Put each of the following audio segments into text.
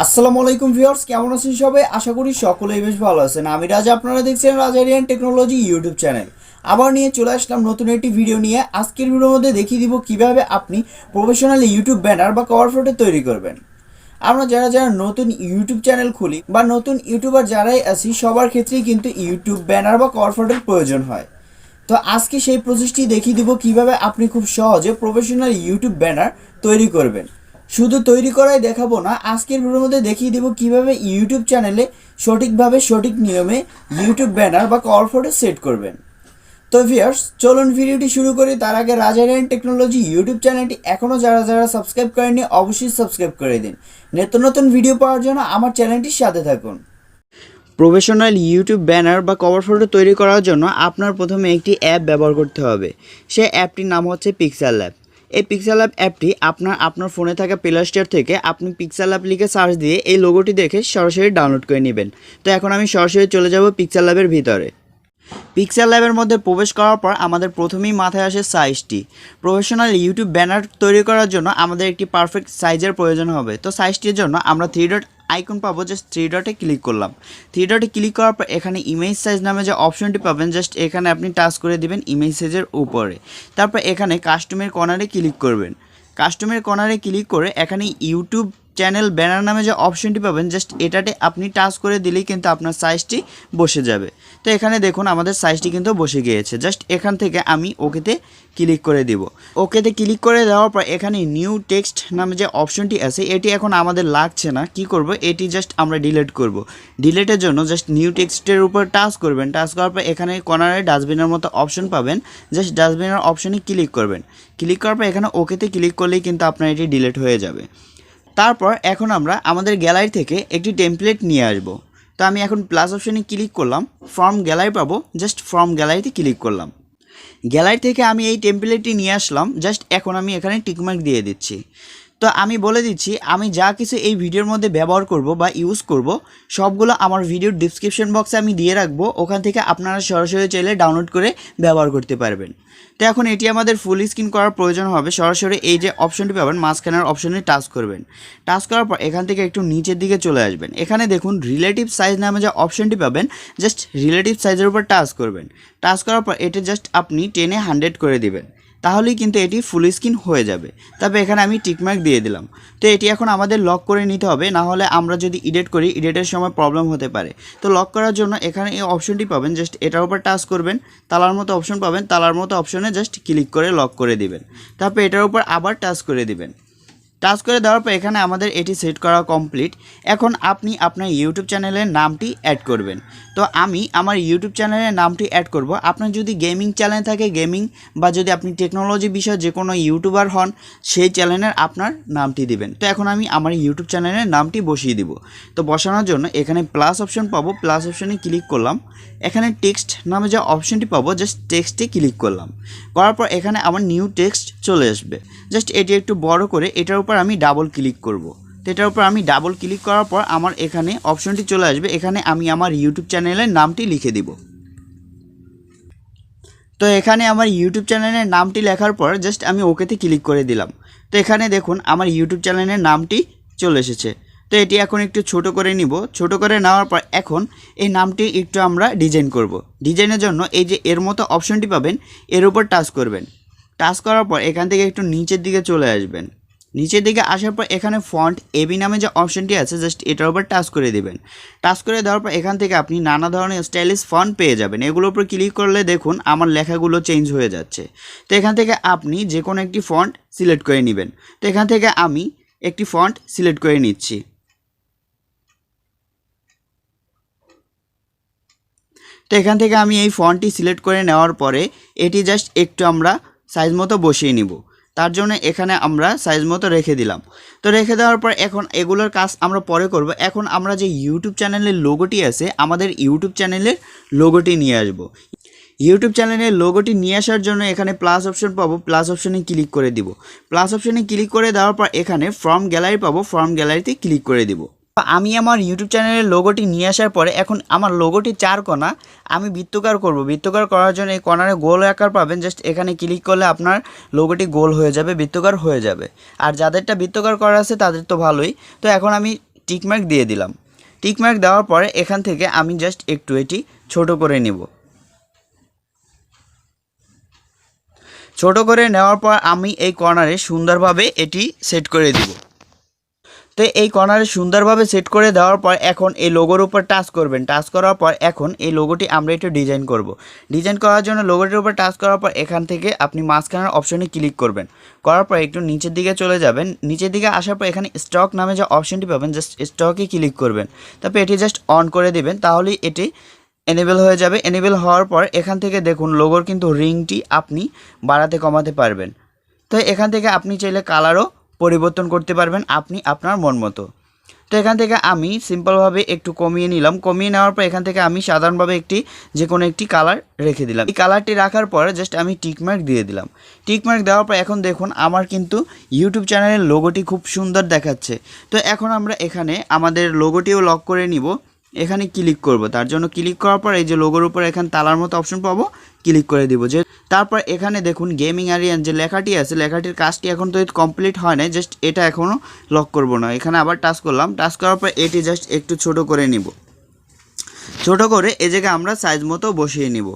আসসালামু আলাইকুম ভিউয়ার্স, কেমন আছেন সবাই? আশা করি সকলেই বেশ ভালো আছেন। আমি রাজ, আপনারা দেখছেন রাজ আরিয়ান টেকনোলজি ইউটিউব চ্যানেল। আবার নিয়ে চলে আসলাম নতুন একটি ভিডিও নিয়ে। আজকের ভিডিওর মধ্যে দেখিয়ে দিব কিভাবে আপনি প্রফেশনাল ইউটিউব ব্যানার বা কভার ফটো তৈরি করবেন। আমরা যারা যারা নতুন ইউটিউব চ্যানেল খুলি বা নতুন ইউটিউবার যারাই আছি, সবার ক্ষেত্রেই কিন্তু ইউটিউব ব্যানার বা কভার ফটোর প্রয়োজন হয়। তো আজকে সেই প্রসেসটি দেখিয়ে দিব কিভাবে আপনি খুব সহজে প্রফেশনাল ইউটিউব ব্যানার তৈরি করবেন। শুধু তৈরি করাই দেখাবো না, আজকের ভিডিওর মধ্যে দেখিয়ে দিব কিভাবে ইউটিউব চ্যানেলে সঠিকভাবে সঠিক নিয়মে ইউটিউব ব্যানার বা কভার ফটো সেট করবেন। তো ভিউয়ার্স, চলুন ভিডিওটি শুরু করি। তার আগে রাজ আরিয়ান টেকনোলজি ইউটিউব চ্যানেলটি এখনও যারা যারা সাবস্ক্রাইব করেননি অবশ্যই সাবস্ক্রাইব করে দিন। নিত্য নতুন ভিডিও পাওয়ার জন্য আমার চ্যানেলটির সাথে থাকুন। প্রফেশনাল ইউটিউব ব্যানার বা কভার ফটো তৈরি করার জন্য আপনার প্রথমে একটি অ্যাপ ব্যবহার করতে হবে। সেই অ্যাপটির নাম হচ্ছে PixelLab। এই PixelLab অ্যাপটি আপনার ফোনে থাকা প্লে স্টোর থেকে আপনি PixelLab লিখে সার্চ দিয়ে এই লোগোটি দেখে সরাসরি ডাউনলোড করে নেবেন। তো এখন আমি সরাসরি চলে যাব PixelLabের ভিতরে। PixelLabের মধ্যে প্রবেশ করার পর আমাদের প্রথমেই মাথায় আসে সাইজটি। প্রফেশনাল ইউটিউব ব্যানার তৈরি করার জন্য আমাদের একটি পারফেক্ট সাইজের প্রয়োজন হবে। তো সাইজটির জন্য আমরা 3 ডট আইকন পাবো, জাস্ট 3 ডটে ক্লিক করলাম। 3 ডটে ক্লিক করার পর এখানে ইমেজ সাইজ নামে যে অপশনটি পাবেন, জাস্ট এখানে আপনি টাচ করে দিবেন ইমেজ সাইজের উপরে। তারপর এখানে কাস্টমের কর্নারে ক্লিক করবেন। কাস্টমের কর্নারে ক্লিক করে এখানে ইউটিউব চ্যানেল ব্যানার নামে যে অপশনটি পাবেন, জাস্ট এটাতে আপনি টাচ করে দিলেই কিন্তু আপনার সাইজটি বসে যাবে। তো এখানে দেখুন আমাদের সাইজটি কিন্তু বসে গিয়েছে। জাস্ট এখান থেকে আমি ওকেতে ক্লিক করে দিব। ওকেতে ক্লিক করে দেওয়ার পর এখানে নিউ টেক্সট নামে যে অপশনটি আছে, এটি এখন আমাদের লাগছে না। কি করব, এটি জাস্ট আমরা ডিলিট করব। ডিলিটের জন্য জাস্ট নিউ টেক্সটের উপর টাচ করবেন। টাচ করার পর এখানে কর্নারে ডাস্টবিনের মতো অপশন পাবেন, জাস্ট ডাস্টবিনের অপশনে ক্লিক করবেন। ক্লিক করার পর এখানে ওকেতে ক্লিক করলেই কিন্তু আপনার এটি ডিলিট হয়ে যাবে। তারপর এখন আমরা আমাদের গ্যালারি থেকে একটি টেমপ্লেট নিয়ে আসব। তো আমি এখন প্লাস অপশনে ক্লিক করলাম, ফ্রম গ্যালারি পাবো, জাস্ট ফ্রম গ্যালারিতে ক্লিক করলাম। গ্যালারি থেকে আমি এই টেমপ্লেটটি নিয়ে আসলাম। জাস্ট এখন আমি এখানে টিকমার্ক দিয়ে দিচ্ছি। তো আমি বলে দিচ্ছি, আমি যা কিছু এই ভিডিওর মধ্যে ব্যবহার করব বা ইউজ করব সবগুলো আমার ভিডিওর ডিসক্রিপশন বক্সে আমি দিয়ে রাখবো। ওখান থেকে আপনারা সরাসরি চাইলে ডাউনলোড করে ব্যবহার করতে পারবেন। তো এখন এটি আমাদের ফুল স্ক্রিন করার প্রয়োজন হবে। সরাসরি এই যে অপশনটি পাবেন মাঝখানের অপশনে টাচ করবেন। টাচ করার পর এখান থেকে একটু নিচের দিকে চলে আসবেন। এখানে দেখুন রিলেটিভ সাইজ নামে যে অপশনটি পাবেন, জাস্ট রিলেটিভ সাইজের উপর টাচ করবেন। টাচ করার পর এটা জাস্ট আপনি 10-100 করে দিবেন, তাহলেই কিন্তু এটি ফুল স্ক্রিন হয়ে যাবে। তবে এখানে আমি টিকমার্ক দিয়ে দিলাম। তো এটি এখন আমাদের লক করে নিতে হবে, না হলে আমরা যদি এডিট করি এডিটের সময় প্রবলেম হতে পারে। তো লক করার জন্য এখানে এই অপশনটি পাবেন, জাস্ট এটার উপর টাচ করবেন। তালার মতো অপশন পাবেন, তালার মতো অপশনে জাস্ট ক্লিক করে লক করে দিবেন। তারপর এটার উপর আবার টাচ করে দিবেন। টাচ করে দেওয়ার পর এখানে আমাদের এটি সেট করা কমপ্লিট। এখন আপনি আপনার ইউটিউব চ্যানেলের নামটি অ্যাড করবেন। তো আমি আমার ইউটিউব চ্যানেলের নামটি অ্যাড করব। আপনার যদি গেমিং চ্যানেল থাকে গেমিং, বা যদি আপনি টেকনোলজি বিষয়ে যে কোনো ইউটিউবার হন সেই চ্যানেলের আপনার নামটি দিবেন। তো এখন আমি আমার ইউটিউব চ্যানেলের নামটি বসিয়ে দিব। তো বসানোর জন্য এখানে প্লাস অপশন পাবো, প্লাস অপশনে ক্লিক করলাম। এখানে টেক্সট নামে যে অপশনটি পাবো, জাস্ট টেক্সটে ক্লিক করলাম। করার পর এখানে আমার নিউ টেক্সট চলে আসবে। জাস্ট এটি একটু বড় করে এটার উপর আমি ডাবল ক্লিক করব। তো এটার উপর আমি ডাবল ক্লিক করার পর আমার এখানে অপশনটি চলে আসবে। এখানে আমি আমার ইউটিউব চ্যানেলের নামটি লিখে দিব। তো এখানে আমার ইউটিউব চ্যানেলের নামটি লেখার পর জাস্ট আমি ওকেতে ক্লিক করে দিলাম। তো এখানে দেখুন আমার ইউটিউব চ্যানেলের নামটি চলে এসেছে। তো এটি এখন একটু ছোট করে নিব। ছোট করে নেওয়ার পর এখন এই নামটি একটু আমরা ডিজাইন করব। ডিজাইনের জন্য এই যে এর মতো অপশনটি পাবেন, এর উপর টাচ করবেন। টাচ করার পর এখান থেকে একটু নিচের দিকে চলে আসবেন। নিচের দিকে আসার পর এখানে ফন্ট এবি নামে যে অপশনটি আছে, জাস্ট এটার উপর টাচ করে দিবেন। টাচ করে দেওয়ার পর এখান থেকে আপনি নানা ধরনের স্টাইলিশ ফন্ট পেয়ে যাবেন। এগুলোর উপর ক্লিক করলে দেখুন আমার লেখাগুলো চেঞ্জ হয়ে যাচ্ছে। তো এখান থেকে আপনি যে কোনো একটি ফন্ট সিলেক্ট করে নেবেন। তো এখান থেকে আমি একটি ফন্ট সিলেক্ট করে নিচ্ছি। তো এখান থেকে আমি এই ফন্টটি সিলেক্ট করে নেওয়ার পরে এটি জাস্ট একটু আমরা সাইজ মতো বসিয়ে নিব। তার জন্য এখানে আমরা সাইজ মতো রেখে দিলাম। তো রেখে দেওয়ার পর এখন এগুলোর কাজ আমরা পরে করব। এখন আমরা যে ইউটিউব চ্যানেলের লোগোটি আছে, আমাদের ইউটিউব চ্যানেলের লোগোটি নিয়ে আসব। ইউটিউব চ্যানেলের লোগোটি নিয়ে আসার জন্য এখানে প্লাস অপশন পাবো, প্লাস অপশনে ক্লিক করে দিব। প্লাস অপশনে ক্লিক করে দেওয়ার পর এখানে ফ্রম গ্যালারি পাবো, ফ্রম গ্যালারিতে ক্লিক করে দিব। আমি আমার ইউটিউব চ্যানেলের লোগোটি নিয়ে আসার পরে এখন আমার লোগোটি 4 কোণা আমি বৃত্তাকার করব। বৃত্তাকার করার জন্য এই কর্নারে গোল আকার পাবেন, জাস্ট এখানে ক্লিক করলে আপনার লোগোটি গোল হয়ে যাবে, বৃত্তাকার হয়ে যাবে। আর যাদেরটা বৃত্তাকার করা আছে তাদের তো ভালোই। তো এখন আমি টিকমার্ক দিয়ে দিলাম। টিকমার্ক দেওয়ার পরে এখান থেকে আমি জাস্ট একটু এটি ছোট করে নেব। ছোট করে নেওয়ার পর আমি এই কর্নারে সুন্দরভাবে এটি সেট করে দিব। তো এই কর্নারে সুন্দরভাবে সেট করে দেওয়ার পর এখন এই লোগোর উপর টাচ করবেন। টাচ করার পর এখন এই লোগোটি আমরা একটু ডিজাইন করব। ডিজাইন করার জন্য লোগোটির উপর টাচ করার পর এখান থেকে আপনি মাঝখানের অপশনে ক্লিক করবেন। করার পর একটু নিচের দিকে চলে যাবেন। নিচের দিকে আসার পর এখানে স্টক নামে যে অপশনটি পাবেন জাস্ট স্টকে ক্লিক করবেন। তারপর এটি জাস্ট অন করে দিবেন, তাহলেই এটি এনেবল হয়ে যাবে। এনেবল হওয়ার পর এখান থেকে দেখুন লোগোর কিন্তু রিংটি আপনি বাড়াতে কমাতে পারবেন। তো এখান থেকে আপনি চাইলে কালারও পরিবর্তন করতে পারবেন আপনি আপনার মন মতো। তো এখান থেকে আমি সিম্পলভাবে একটু কমিয়ে নিলাম। কমিয়ে নেওয়ার পর এখান থেকে আমি সাধারণভাবে যে কোনো একটি কালার রেখে দিলাম। এই কালারটি রাখার পর জাস্ট আমি টিকমার্ক দিয়ে দিলাম। টিকমার্ক দেওয়ার পর এখন দেখুন আমার কিন্তু ইউটিউব চ্যানেলের লোগোটি খুব সুন্দর দেখাচ্ছে। তো এখন আমরা এখানে আমাদের লোগোটিও লক করে নিব। এখানে ক্লিক করব। তার জন্য ক্লিক করার পর এই যে লোগোর উপর এখানে তালার মতো অপশন পাবো, ক্লিক করে দিব। যে তারপর এখানে দেখুন গেমিং আরিয়ান যে লেখাটি আছে, লেখাটির কাজটি এখন তো কমপ্লিট হয় না, জাস্ট এটা এখনও লক করব না। এখানে আবার টাচ করলাম। টাচ করার পর এটি জাস্ট একটু ছোট করে নিব। ছোট করে এই জায়গায় আমরা সাইজ মতো বসিয়ে নিব।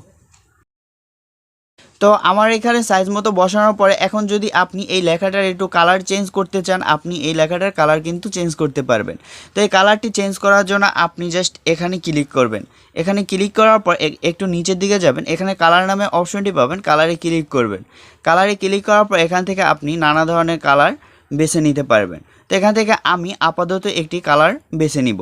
তো আমার এখানে সাইজ মতো বসানোর পরে এখন যদি আপনি এই লেখাটার একটু কালার চেঞ্জ করতে চান, আপনি এই লেখাটার কালার কিন্তু চেঞ্জ করতে পারবেন। তো এই কালারটি চেঞ্জ করার জন্য আপনি জাস্ট এখানে ক্লিক করবেন। এখানে ক্লিক করার পর একটু নিচের দিকে যাবেন, এখানে কালার নামে অপশনটি পাবেন, কালারে ক্লিক করবেন। কালারে ক্লিক করার পর এখান থেকে আপনি নানা ধরনের কালার বেছে নিতে পারবেন। তো এখান থেকে আমি আপাতত একটি কালার বেছে নিব।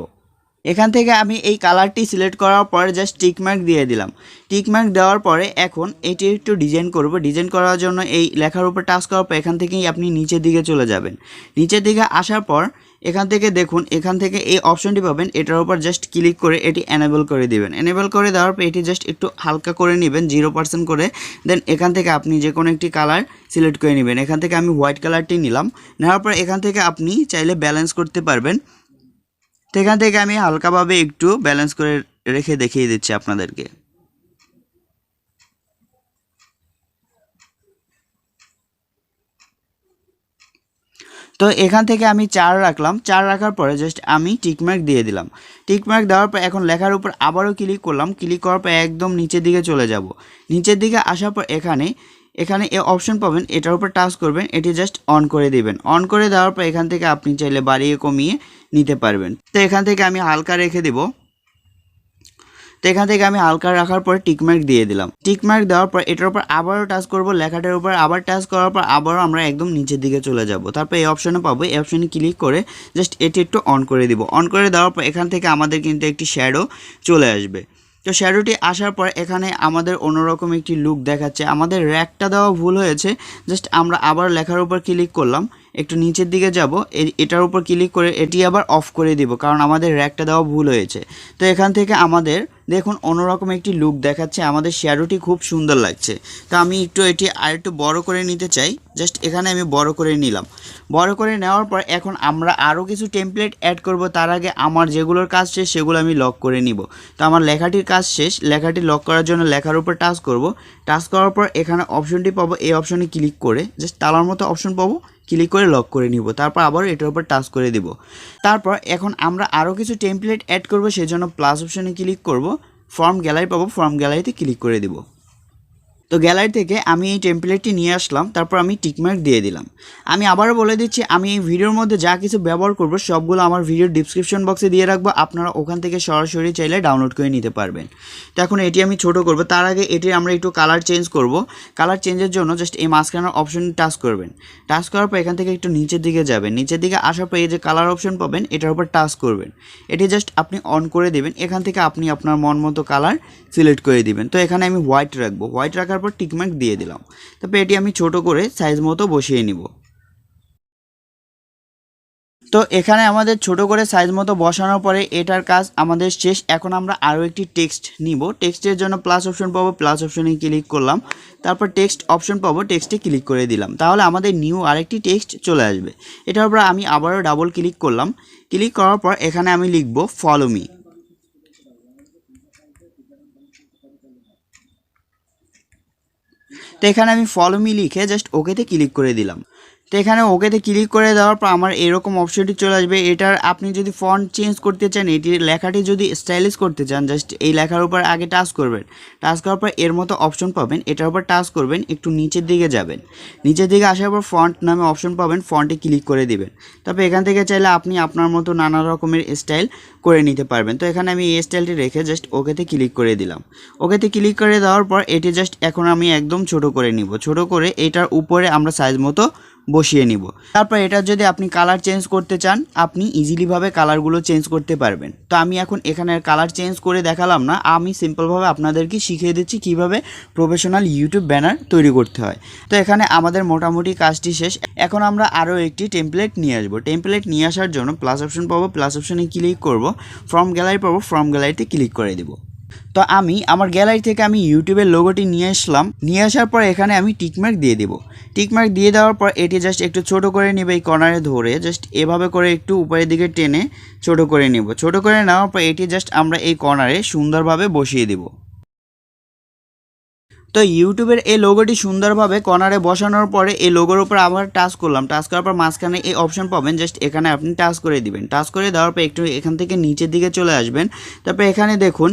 এখান থেকে আমি এই কালারটি সিলেক্ট করার পর জাস্ট টিকমার্ক দিয়ে দিলাম। টিকমার্ক দেওয়ার পরে এখন এটি একটু ডিজাইন করব। ডিজাইন করার জন্য এই লেখার উপর টাচ করার পর এখান থেকেই আপনি নিচের দিকে চলে যাবেন। নিচের দিকে আসার পর এখান থেকে দেখুন এখান থেকে এই অপশনটি পাবেন, এটার উপর জাস্ট ক্লিক করে এটি এনেবল করে দিবেন। এনেবল করে দেওয়ার পর এটি জাস্ট একটু হালকা করে নেবেন 0% করে। দেন এখান থেকে আপনি যে কোনো একটি কালার সিলেক্ট করে নেবেন। এখান থেকে আমি হোয়াইট কালারটি নিলাম। নেওয়ার পর এখান থেকে আপনি চাইলে ব্যালেন্স করতে পারবেন। তো এখান থেকে আমি হালকাভাবে একটু ব্যালেন্স করে রেখে দেখিয়ে দিচ্ছি আপনাদেরকে। তো এখান থেকে আমি 4 রাখলাম। 4 রাখার পরে জাস্ট আমি টিকমার্ক দিয়ে দিলাম। টিকমার্ক দেওয়ার পর এখন লেখার উপর আবারও ক্লিক করলাম। ক্লিক করার পর একদম নিচের দিকে চলে যাব। নিচের দিকে আসার পর এখানে এই অপশন পাবেন, এটার উপর টাচ করবেন, এটি জাস্ট অন করে দিবেন। অন করে দেওয়ার পর এখান থেকে আপনি চাইলে বাড়িয়ে কমিয়ে নিতে পারবেন। তো এখান থেকে আমি হালকা রেখে দেব। তো এখান থেকে আমি হালকা রাখার পর টিকমার্ক দিয়ে দিলাম। টিকমার্ক দেওয়ার পর এটার উপর আবারও টাচ করব, লেখাটার উপর আবার টাচ করার পর আবারও আমরা একদম নিচের দিকে চলে যাব। তারপর এই অপশনে পাবো, এই অপশনে ক্লিক করে জাস্ট এটি একটু অন করে দিব। অন করে দেওয়ার পর এখান থেকে আমাদের কিন্তু একটি শ্যাডো চলে আসবে। তো শ্যাডোটি আসার পর এখানে আমাদের অন্যরকম একটি লুক দেখাচ্ছে। আমাদের র্যাকটা দেওয়া ভুল হয়েছে, জাস্ট আমরা আবার লেখার উপর ক্লিক করলাম, একটু নিচের দিকে যাব, এটার উপর ক্লিক করে এটি আবার অফ করে দিব, কারণ আমাদের র্যাকটা দেওয়া ভুল হয়েছে। তো এখান থেকে আমাদের দেখুন অন্যরকম একটি লুক দেখাচ্ছে, আমাদের শ্যাডোটি খুব সুন্দর লাগছে। তো আমি এটি আরেকটু বড় করে নিতে চাই, জাস্ট এখানে আমি বড় করে নিলাম। বড় করে নেওয়ার পর এখন আমরা আরও কিছু টেমপ্লেট অ্যাড করব। তার আগে আমার যেগুলোর কাজ শেষ সেগুলো আমি লক করে নিব। তো আমার লেখাটির কাজ শেষ। লেখাটি লক করার জন্য লেখার উপর টাচ করব। টাচ করার পর এখানে অপশনটি পাবো, এই অপশনে ক্লিক করে জাস্ট তালার মতো অপশন পাবো, ক্লিক করে লক করে নিব। তারপর আবার এটার উপর টাচ করে দিব। তারপর এখন আমরা আরও কিছু টেমপ্লেট অ্যাড করব, সেজন্য প্লাস অপশনে ক্লিক করব, ফর্ম গ্যালারি পাবো, ফর্ম গ্যালারিতে ক্লিক করে দিব। তো গ্যালারি থেকে আমি এই টেমপ্লেটটি নিয়ে আসলাম, তারপর আমি টিকমার্ক দিয়ে দিলাম। আমি আবারও বলে দিচ্ছি, আমি এই ভিডিওর মধ্যে যা কিছু ব্যবহার করব সবগুলো আমার ভিডিওর ডিসক্রিপশন বক্সে দিয়ে রাখবো, আপনারা ওখান থেকে সরাসরি চাইলে ডাউনলোড করে নিতে পারবেন। তো এখন এটি আমি ছোট করব, তার আগে এটি আমরা একটু কালার চেঞ্জ করব। কালার চেঞ্জের জন্য জাস্ট এই মাঝখানের অপশন টাচ করবেন। টাচ করার পর এখান থেকে একটু নিচের দিকে যাবেন। নিচের দিকে আসার পর এই যে কালার অপশন পাবেন, এটার উপর টাচ করবেন। এটি জাস্ট আপনি অন করে দেবেন। এখান থেকে আপনি আপনার মন মতো কালার সিলেক্ট করে দিবেন। তো এখানে আমি হোয়াইট রাখবো। হোয়াইট রাখার পর টিকমার্ক দিয়ে দিলাম। তারপর এটি আমি ছোট করে সাইজ মতো বসিয়ে নিব। তো এখানে আমাদের ছোট করে সাইজ মতো বসানোর পরে এটার কাজ আমাদের শেষ। এখন আমরা আরও একটি টেক্সট নিব। টেক্সটের জন্য প্লাস অপশন পাবো, প্লাস অপশনে ক্লিক করলাম। তারপর টেক্সট অপশন পাবো, টেক্সটে ক্লিক করে দিলাম। তাহলে আমাদের নিউ আরেকটি টেক্সট চলে আসবে। এটার উপর আমি আবারও ডাবল ক্লিক করলাম। ক্লিক করার পর এখানে আমি লিখব ফলো মি। তো এখানে আমি ফলো মি লিখে জাস্ট ওকেতে ক্লিক করে দিলাম। তো এখানে ওকেতে ক্লিক করে দেওয়ার পর আমার এরকম অপশনটি চলে আসবে। এটার আপনি যদি ফন্ট চেঞ্জ করতে চান, এটির লেখাটি যদি স্টাইলিশ করতে চান, জাস্ট এই লেখার উপর আগে টাচ করবেন। টাচ করার পর এর মতো অপশন পাবেন, এটার উপর টাচ করবেন, একটু নিচের দিকে যাবেন। নিচের দিকে আসার পর ফন্ট নামে অপশন পাবেন, ফন্টে ক্লিক করে দিবেন। তারপর এখান থেকে চাইলে আপনি আপনার মতো নানা রকমের স্টাইল করে নিতে পারবেন। তো এখানে আমি এই স্টাইলটি রেখে জাস্ট ওকেতে ক্লিক করে দিলাম। ওকেতে ক্লিক করে দেওয়ার পর এটি জাস্ট এখন আমি একদম ছোট করে নিব। ছোট করে এটার উপরে আমরা সাইজ মতো বসিয়ে নিব। তারপর এটা যদি আপনি কালার চেঞ্জ করতে চান, আপনি ইজিলিভাবে কালারগুলো চেঞ্জ করতে পারবেন। তো আমি এখন এখানে কালার চেঞ্জ করে দেখালাম না, আমি সিম্পলভাবে আপনাদেরকে শিখিয়ে দিচ্ছি কিভাবে প্রফেশনাল ইউটিউব ব্যানার তৈরি করতে হয়। তো এখানে আমাদের মোটামুটি কাজটি শেষ। এখন আমরা আরও একটি টেমপ্লেট নিয়ে আসবো। টেমপ্লেট নিয়ে আসার জন্য প্লাস অপশন পাবো, প্লাস অপশনে ক্লিক করব, ফ্রম গ্যালারি পাবো, ফ্রম গ্যালারিতে ক্লিক করে দেবো। তো আমি আমার গ্যালারি থেকে আমি ইউটিউবের লোগোটি নিয়ে আসলাম। নিয়ে আসার পর এখানে আমি টিকমার্ক দিয়ে দেবো। টিকমার্ক দিয়ে দেওয়ার পর এটি জাস্ট একটু ছোট করে নেবে, এই কর্নারে ধরে জাস্ট এভাবে করে একটু উপরের দিকে টেনে ছোট করে নেব। ছোট করে নেওয়ার পর এটি জাস্ট আমরা এই কর্নারে সুন্দরভাবে বসিয়ে দেব। তো ইউটিউবের এই লোগোটি সুন্দরভাবে কর্নারে বসানোর পরে এই লোগোর উপর আবার টাচ করলাম। টাচ করার পর মাঝখানে এই অপশন পাবেন, জাস্ট এখানে আপনি টাচ করে দিবেন। টাচ করে দেওয়ার পর একটু এখান থেকে নিচের দিকে চলে আসবেন। তারপর এখানে দেখুন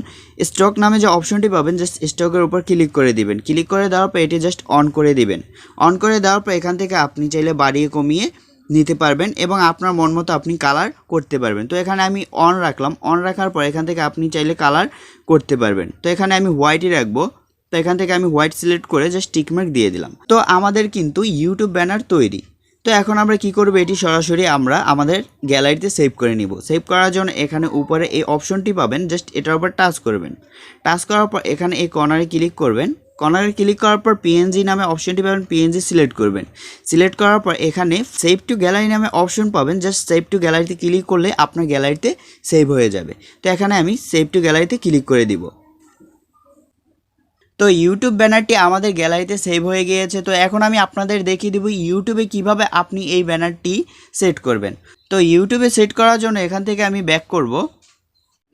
স্টক নামে যে অপশনটি পাবেন, জাস্ট স্টকের উপর ক্লিক করে দিবেন। ক্লিক করে দেওয়ার পর এটি জাস্ট অন করে দিবেন। অন করে দেওয়ার পর এখান থেকে আপনি চাইলে বাড়িয়ে কমিয়ে নিতে পারবেন এবং আপনার মন মতো আপনি কালার করতে পারবেন। তো এখানে আমি অন রাখলাম। অন রাখার পর এখান থেকে আপনি চাইলে কালার করতে পারবেন। তো এখানে আমি হোয়াইটই রাখবো। তো এখান থেকে আমি হোয়াইট সিলেক্ট করে জাস্ট টিকমার্ক দিয়ে দিলাম। তো আমাদের কিন্তু ইউটিউব ব্যানার তৈরি। তো এখন আমরা কি করব, এটি সরাসরি আমরা আমাদের গ্যালারিতে সেভ করে নিব। সেভ করার জন্য এখানে উপরে এই অপশনটি পাবেন, জাস্ট এটার উপর টাচ করবেন। টাচ করার পর এখানে এই কর্নারে ক্লিক করবেন। কর্নারে ক্লিক করার পর পিএনজি নামে অপশনটি পাবেন, পিএনজি সিলেক্ট করবেন। সিলেক্ট করার পর এখানে সেভ টু গ্যালারি নামে অপশন পাবেন, জাস্ট সেভ টু গ্যালারিতে ক্লিক করলে আপনার গ্যালারিতে সেভ হয়ে যাবে। তো এখানে আমি সেভ টু গ্যালারিতে ক্লিক করে দিব। তো ইউটিউব ব্যানারটি আমাদের গ্যালারিতে সেভ হয়ে গিয়েছে। তো এখন আমি আপনাদের দেখিয়ে দেব ইউটিউবে কিভাবে আপনি এই ব্যানারটি সেট করবেন। তো ইউটিউবে সেট করার জন্য এখান থেকে আমি ব্যাক করব।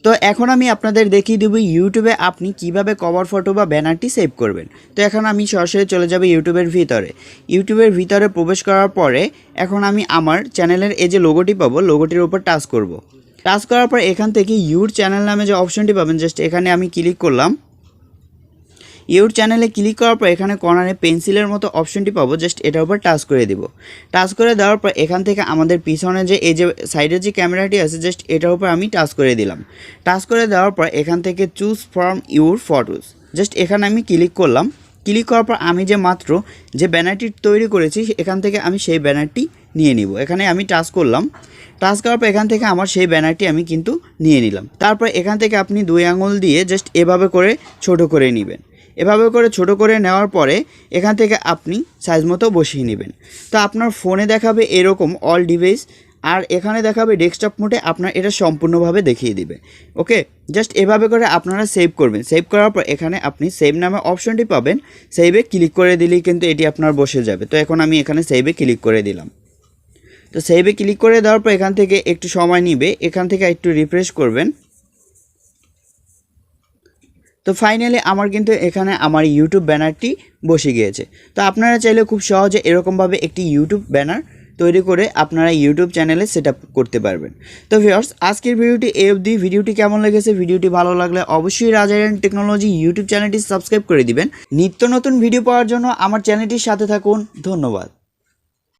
তো এখন আমি আপনাদের দেখিয়ে দেব ইউটিউবে আপনি কিভাবে কভার ফটো বা ব্যানারটি সেভ করবেন। তো এখন আমি সরাসরি চলে যাব ইউটিউবের ভিতরে। ইউটিউবের ভিতরে প্রবেশ করার পরে এখন আমি আমার চ্যানেলের এই যে লোগোটি পাবো, লোগোটির উপর টাচ করব। টাচ করার পর এখান থেকে ইউর চ্যানেল নামে যে অপশনটি পাবেন, জাস্ট এখানে আমি ক্লিক করলাম। ইউর চ্যানেলে ক্লিক করার পর এখানে কর্নারে পেন্সিলের মতো অপশনটি পাবো, জাস্ট এটার উপর টাচ করে দিব। টাচ করে দেওয়ার পর এখান থেকে আমাদের পিছনে যে এই যে সাইডের যে ক্যামেরাটি আছে, জাস্ট এটার উপর আমি টাচ করে দিলাম। টাচ করে দেওয়ার পর এখান থেকে choose from your photos, just এখানে আমি ক্লিক করলাম। ক্লিক করার পর আমি যে মাত্র যে ব্যানারটি তৈরি করেছি এখান থেকে আমি সেই ব্যানারটি নিয়ে নিব। এখানে আমি টাচ করলাম। টাচ করার পর এখান থেকে আমার সেই ব্যানারটি আমি কিন্তু নিয়ে নিলাম। তারপর এখান থেকে আপনি 2 আঙুল দিয়ে জাস্ট এভাবে করে ছোট করে নেবেন। এভাবে করে ছোট করে নেওয়ার পরে এখান থেকে আপনি সাইজ মতো বসিয়ে নেবেন। তো আপনার ফোনে দেখাবে এরকম অল ডিভাইস, আর এখানে দেখাবে ডেস্কটপ মোডে, আপনার এটা সম্পূর্ণভাবে দেখিয়ে দিবে। ওকে, জাস্ট এভাবে করে আপনারা সেভ করবেন। সেভ করার পর এখানে আপনি সেভ নামে অপশনটি পাবেন, সেভে ক্লিক করে দিলেই কিন্তু এটি আপনার বসে যাবে। তো এখন আমি এখানে সেভে ক্লিক করে দিলাম। তো সেভে ক্লিক করে দেওয়ার পর এখান থেকে একটু সময় নিবে, এখান থেকে একটু রিফ্রেশ করবেন। তো ফাইনালি আমার কিন্তু এখানে আমার ইউটিউব ব্যানারটি বসে গিয়েছে। তো আপনারা চাইলে খুব সহজে এরকমভাবে একটি ইউটিউব ব্যানার তৈরি করে আপনারা ইউটিউব চ্যানেলে সেট আপ করতে পারবেন। তো ভিউয়ার্স, আজকের ভিডিওটি এই অবধি। ভিডিওটি কেমন লেগেছে, ভিডিওটি ভালো লাগলে অবশ্যই রাজ আরিয়ান টেকনোলজি ইউটিউব চ্যানেলটি সাবস্ক্রাইব করে দিবেন। নিত্য নতুন ভিডিও পাওয়ার জন্য আমার চ্যানেলটির সাথে থাকুন। ধন্যবাদ।